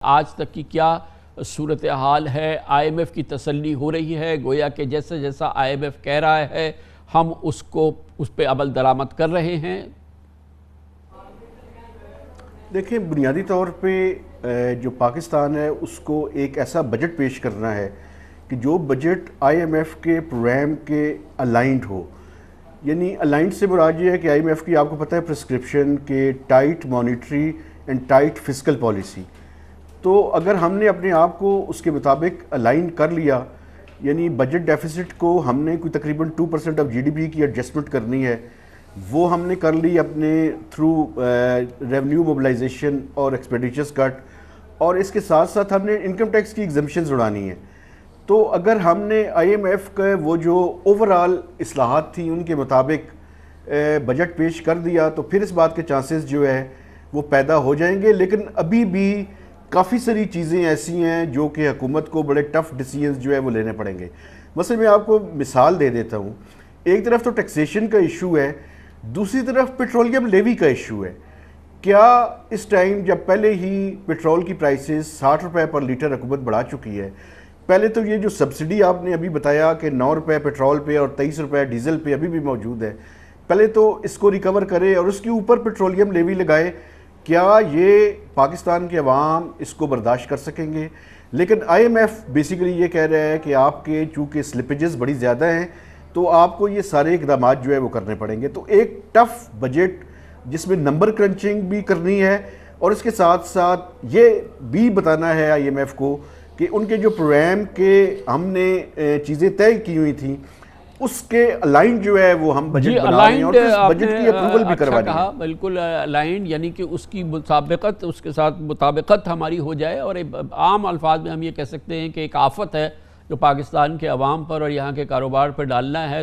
آج تک کی کیا صورتحال ہے؟ آئی ایم ایف کی تسلی ہو رہی ہے گویا کہ جیسا آئی ایم ایف کہہ رہا ہے ہم اس پہ عمل درآمد کر رہے ہیں؟ دیکھیں، بنیادی طور پہ جو پاکستان ہے اس کو ایک ایسا بجٹ پیش کرنا ہے کہ جو بجٹ آئی ایم ایف کے پروگرام کے الائنڈ ہو. یعنی الائنڈ سے مراد یہ ہے کہ آئی ایم ایف کی آپ کو پتہ ہے پرسکرپشن کے tight monetary and tight fiscal policy. تو اگر ہم نے اپنے آپ کو اس کے مطابق الائن کر لیا، یعنی بجٹ ڈیفیسٹ کو ہم نے کوئی تقریباً 2% آف جی ڈی پی کی ایڈجسٹمنٹ کرنی ہے، وہ ہم نے کر لی اپنے تھرو ریونیو موبلائزیشن اور ایکسپینڈیچرز کٹ، اور اس کے ساتھ ساتھ ہم نے انکم ٹیکس کی ایگزمپشنز اڑانی ہیں. تو اگر ہم نے آئی ایم ایف کا وہ جو اوورآل اصلاحات تھیں ان کے مطابق بجٹ پیش کر دیا تو پھر اس بات کے چانسز جو ہے وہ پیدا ہو جائیں گے. لیکن ابھی بھی کافی ساری چیزیں ایسی ہیں جو کہ حکومت کو بڑے ٹف ڈیسیژنز جو ہے وہ لینے پڑیں گے. مثلا میں آپ کو مثال دے دیتا ہوں. ایک طرف تو ٹیکسیشن کا ایشو ہے، دوسری طرف پیٹرولیم لیوی کا ایشو ہے. کیا اس ٹائم جب پہلے ہی پیٹرول کی پرائسز 60 روپے پر لیٹر حکومت بڑھا چکی ہے، پہلے تو یہ جو سبسڈی آپ نے ابھی بتایا کہ 9 روپے پیٹرول پہ اور 23 روپے ڈیزل پہ ابھی بھی موجود ہے، پہلے تو اس کو ریکور کرے اور اس کے اوپر پیٹرولیم لیوی لگائے. کیا یہ پاکستان کے عوام اس کو برداشت کر سکیں گے؟ لیکن آئی ایم ایف بیسیکلی یہ کہہ رہا ہے کہ آپ کے چونکہ سلپیجز بڑی زیادہ ہیں تو آپ کو یہ سارے اقدامات جو ہے وہ کرنے پڑیں گے. تو ایک ٹف بجٹ جس میں نمبر کرنچنگ بھی کرنی ہے اور اس کے ساتھ ساتھ یہ بھی بتانا ہے آئی ایم ایف کو کہ ان کے جو پروگرام کے ہم نے چیزیں طے کی ہوئی تھیں اس کے الائنڈ جو ہے وہ ہم بجٹ بنا رہے ہیں اور اس بجٹ کی اپروول بھی کروانی ہے. بالکل الائنڈ، یعنی کہ اس کی مطابقت، اس کے ساتھ مطابقت ہماری ہو جائے. اور عام الفاظ میں ہم یہ کہہ سکتے ہیں کہ ایک آفت ہے جو پاکستان کے عوام پر اور یہاں کے کاروبار پر ڈالنا ہے.